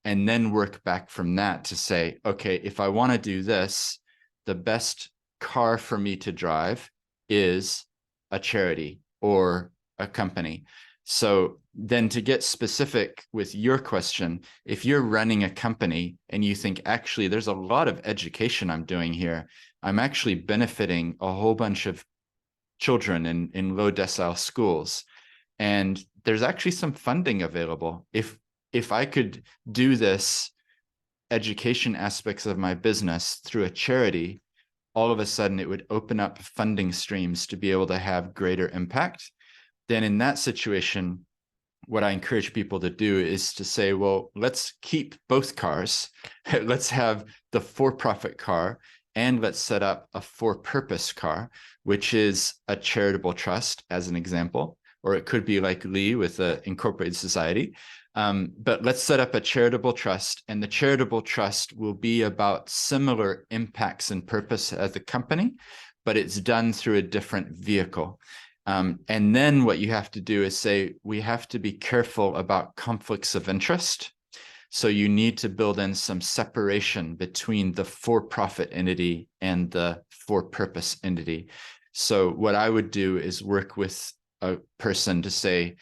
Speaker 1: and then work back from that to say, okay, if I want to do this, the best car for me to drive is a charity or a company. So then, to get specific with your question, if you're running a company and you think, actually, there's a lot of education I'm doing here, I'm actually benefiting a whole bunch of children in low decile schools, and there's actually some funding available. If I could do this education aspects of my business through a charity, all of a sudden it would open up funding streams to be able to have greater impact. Then in that situation, what I encourage people to do is to say, well, let's keep both cars. Let's have the for-profit car, and let's set up a for-purpose car, which is a charitable trust, as an example, or it could be like Lee with an incorporated society. But let's set up a charitable trust, and the charitable trust will be about similar impacts and purpose as the company, but it's done through a different vehicle. And then what you have to do is say, we have to be careful about conflicts of interest. So you need to build in some separation between the for-profit entity and the for-purpose entity. So what I would do is work with a person to say,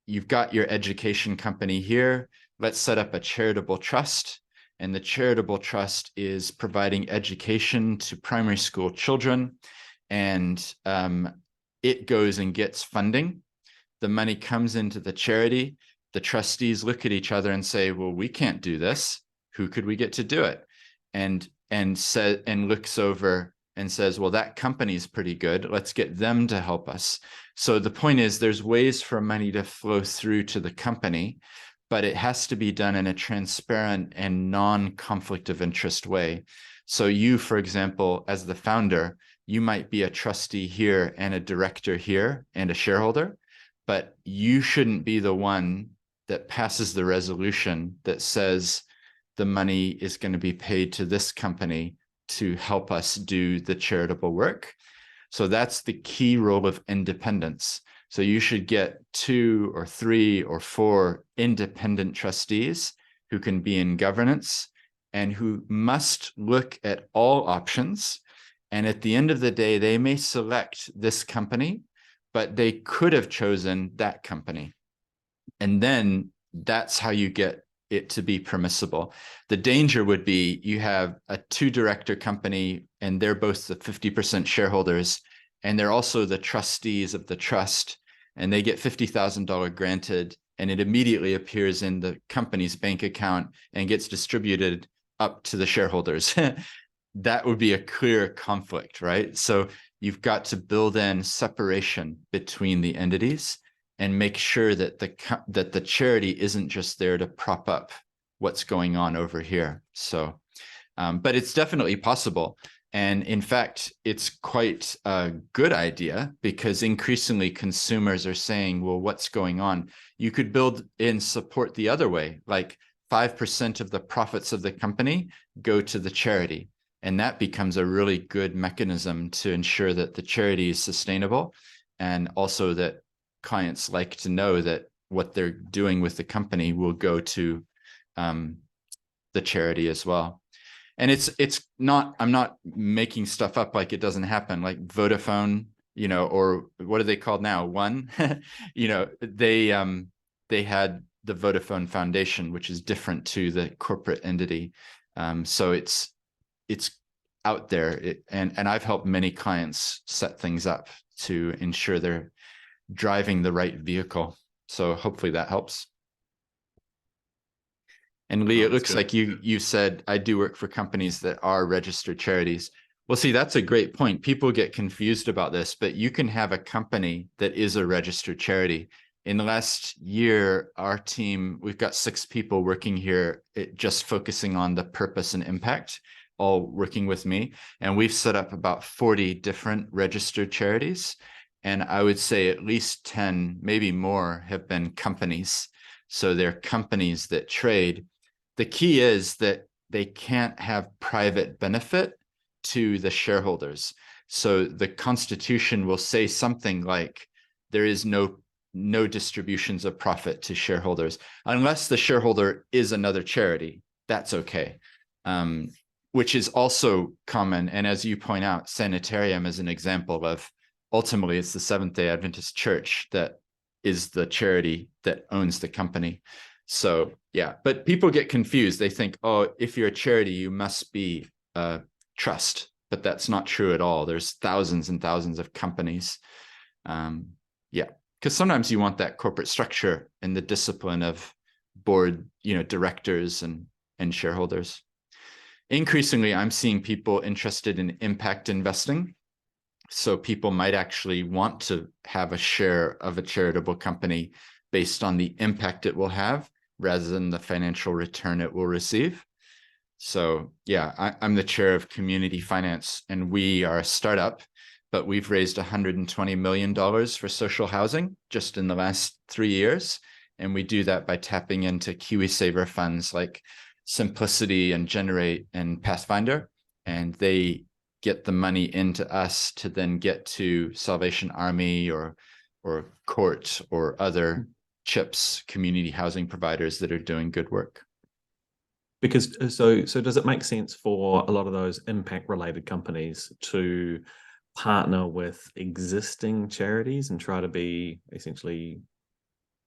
Speaker 1: you've got your education company here. Let's set up a charitable trust. And the charitable trust is providing education to primary school children. And it goes and gets funding. The money comes into the charity. The trustees look at each other and say, well, we can't do this. Who could we get to do it? And looks over and says, well, that company's pretty good. Let's get them to help us. So the point is, there's ways for money to flow through to the company, but it has to be done in a transparent and non-conflict of interest way. So you, for example, as the founder, you might be a trustee here and a director here and a shareholder, but you shouldn't be the one that passes the resolution that says the money is going to be paid to this company to help us do the charitable work. So that's the key role of independence. So you should get 2 or 3 or 4 independent trustees who can be in governance and who must look at all options. And at the end of the day, they may select this company, but they could have chosen that company. And then that's how you get it to be permissible. The danger would be you have a 2-director company and they're both the 50% shareholders, and they're also the trustees of the trust, and they get $50,000 granted, and it immediately appears in the company's bank account and gets distributed up to the shareholders. That would be a clear conflict, right? So you've got to build in separation between the entities and make sure that the charity isn't just there to prop up what's going on over here. So, but it's definitely possible. And in fact, it's quite a good idea, because increasingly consumers are saying, well, what's going on? You could build in support the other way, like 5% of the profits of the company go to the charity. And that becomes a really good mechanism to ensure that the charity is sustainable, and also that clients like to know that what they're doing with the company will go to the charity as well. And it's not, I'm not making stuff up like it doesn't happen, like Vodafone, you know, or what are they called now? One, you know, they had the Vodafone Foundation, which is different to the corporate entity. So it's out there, and I've helped many clients set things up to ensure they're driving the right vehicle. So hopefully that helps. And Lee, it looks like you said, I do work for companies that are registered charities. Well, see, that's a great point. People get confused about this, but you can have a company that is a registered charity. In the last year, our team, we've got 6 people working here, just focusing on the purpose and impact, all working with me. And we've set up about 40 different registered charities. And I would say at least 10, maybe more, have been companies. So they're companies that trade. The key is that they can't have private benefit to the shareholders. So the Constitution will say something like, there is no distributions of profit to shareholders, unless the shareholder is another charity. That's okay, which is also common. And as you point out, Sanitarium is an example of, ultimately, it's the Seventh-day Adventist Church that is the charity that owns the company. So yeah, but people get confused. They think, oh, if you're a charity, you must be a trust, but that's not true at all. There's thousands and thousands of companies. Yeah, because sometimes you want that corporate structure and the discipline of board, you know, directors and shareholders. Increasingly, I'm seeing people interested in impact investing. So people might actually want to have a share of a charitable company based on the impact it will have, rather than the financial return it will receive. So yeah, I'm the chair of community finance, and we are a startup, but we've raised $120 million for social housing just in the last 3 years. And we do that by tapping into KiwiSaver funds like Simplicity and Generate and Pathfinder. And they get the money into us to then get to Salvation Army or Court or other CHIPS, community housing providers that are doing good work.
Speaker 2: Because so does it make sense for a lot of those impact related companies to partner with existing charities and try to be essentially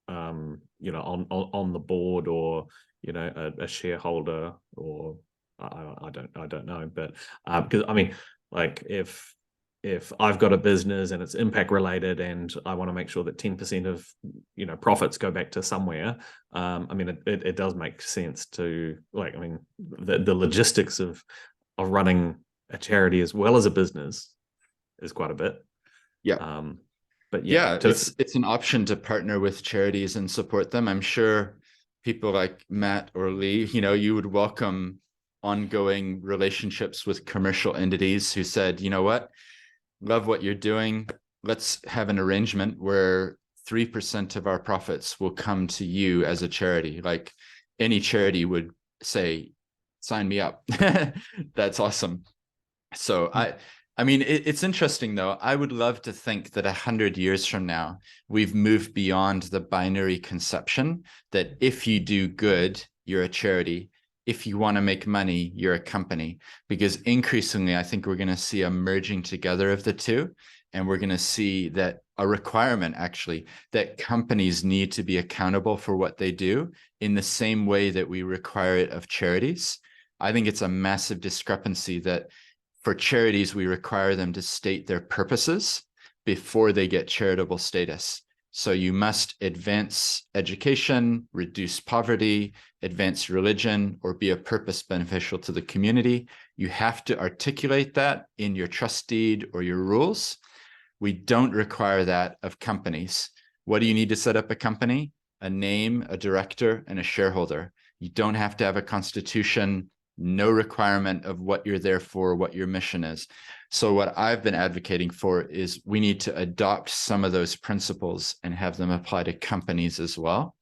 Speaker 2: you know, on the board, or you know, a shareholder, or I don't know, but because I mean, like if I've got a business and it's impact related and I want to make sure that 10% of, you know, profits go back to somewhere, I mean, it does make sense to, like, I mean, the logistics of running a charity as well as a business is quite a bit.
Speaker 1: Yeah.
Speaker 2: But yeah,
Speaker 1: it's an option to partner with charities and support them. I'm sure people like Matt or Lee, you know, you would welcome ongoing relationships with commercial entities who said, you know what, love what you're doing. Let's have an arrangement where 3% of our profits will come to you as a charity. Like any charity would say, sign me up. That's awesome. So I mean, it's interesting, though. I would love to think that 100 years from now, we've moved beyond the binary conception that if you do good, you're a charity. If you want to make money, you're a company. Because increasingly, I think we're going to see a merging together of the two. And we're going to see that a requirement, actually, that companies need to be accountable for what they do in the same way that we require it of charities. I think it's a massive discrepancy that for charities, we require them to state their purposes before they get charitable status. So you must advance education, reduce poverty, advance religion, or be a purpose beneficial to the community. You have to articulate that in your trust deed or your rules. We don't require that of companies. What do you need to set up a company? A name, a director, and a shareholder. You don't have to have a constitution, no requirement of what you're there for, what your mission is. So what I've been advocating for is we need to adopt some of those principles and have them apply to companies as well,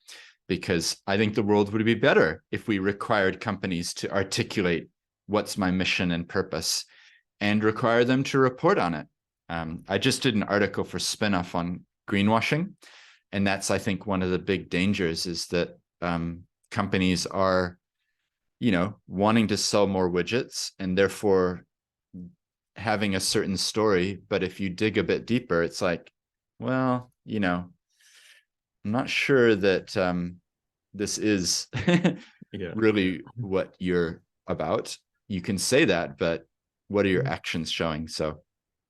Speaker 1: because I think the world would be better if we required companies to articulate what's my mission and purpose and require them to report on it. I just did an article for Spinoff on greenwashing, and that's, I think, one of the big dangers is that companies are, wanting to sell more widgets and therefore having a certain story. But if you dig a bit deeper, it's like, well, I'm not sure that this is really what you're about. You can say that, but what are your actions showing? So.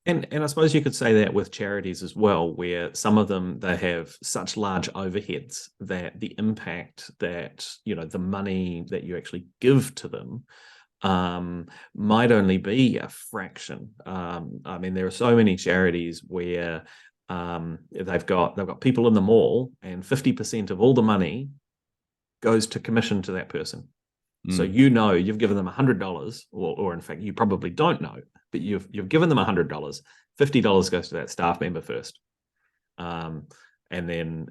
Speaker 2: And I suppose you could say that with charities as well, where some of them, they have such large overheads that the impact that, the money that you actually give to them might only be a fraction. I mean, there are so many charities where they've got people in the mall and 50% of all the money goes to commission to that person. So you've given them $100, or in fact, you probably don't know, but you've given them $100. $50 goes to that staff member first, and then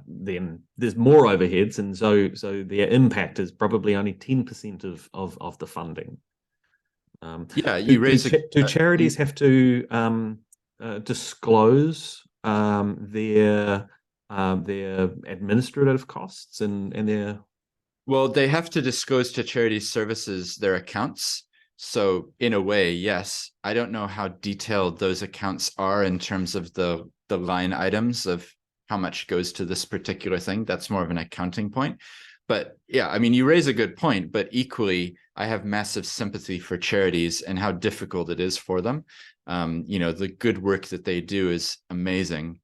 Speaker 2: there's more overheads, and so their impact is probably only 10% of the funding. Do charities have to disclose their administrative costs and their?
Speaker 1: Well, they have to disclose to charity services their accounts. So in a way, yes. I don't know how detailed those accounts are in terms of the line items of how much goes to this particular thing. That's more of an accounting point. But yeah, I mean, you raise a good point, but equally, I have massive sympathy for charities and how difficult it is for them. The good work that they do is amazing.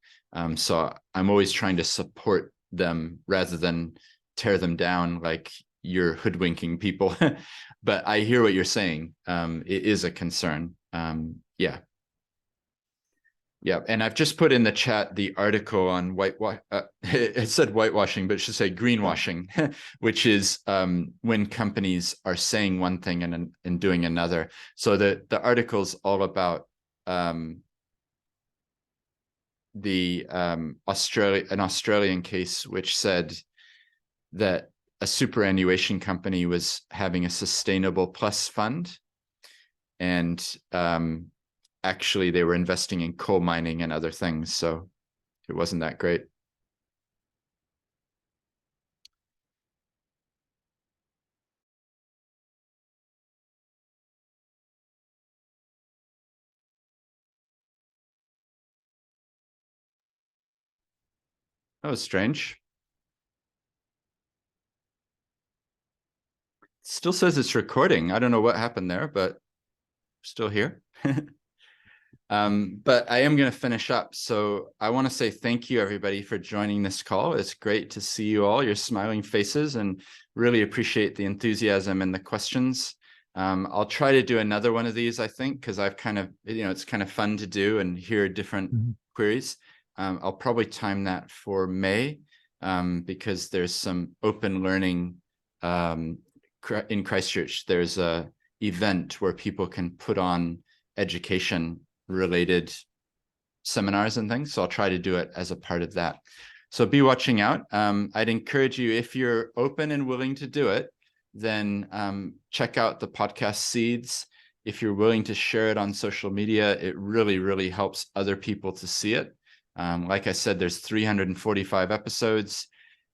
Speaker 1: So I'm always trying to support them rather than tear them down like you're hoodwinking people. But I hear what you're saying. It is a concern. Yeah. And I've just put in the chat the article on it said whitewashing, but it should say greenwashing, which is when companies are saying one thing and doing another. So the article's all about an Australian case which said that a superannuation company was having a sustainable plus fund, and actually they were investing in coal mining and other things, so it wasn't that great. That was strange. Still says it's recording. I don't know what happened there, but still here. But I am going to finish up. So I want to say thank you, everybody, for joining this call. It's great to see you all, your smiling faces, and really appreciate the enthusiasm and the questions. I'll try to do another one of these, I think, because I've kind of, it's kind of fun to do and hear different queries. I'll probably time that for May because there's some open learning in Christchurch. There's a event where people can put on education related seminars and things. So I'll try to do it as a part of that. So be watching out. I'd encourage you, if you're open and willing to do it, then check out the podcast seeds if you're willing to share it on social media, it really, really helps other people to see it. Like I said, there's 345 episodes.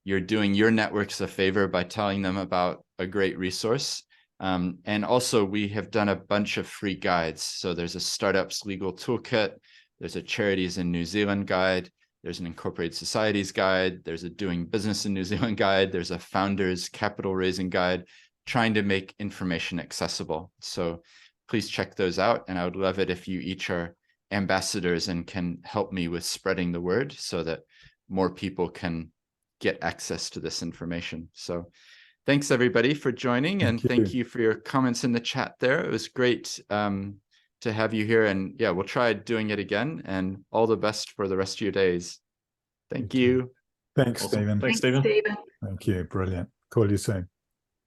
Speaker 1: You're doing your networks a favor by telling them about a great resource. And also, we have done a bunch of free guides. So there's a Startups Legal Toolkit. There's a Charities in New Zealand guide. There's an Incorporated Societies guide. There's a Doing Business in New Zealand guide. There's a Founders Capital Raising guide, trying to make information accessible. So please check those out. And I would love it if you each are ambassadors and can help me with spreading the word so that more people can get access to this information. So thanks everybody for joining, and thank you for your comments in the chat there. It was great to have you here, and yeah, we'll try doing it again, and all the best for the rest of your days. Thank you.
Speaker 5: Thanks,
Speaker 2: Awesome.
Speaker 5: Steven.
Speaker 2: Thanks, Steven.
Speaker 3: Steven.
Speaker 5: Thank you. Brilliant. Call you soon.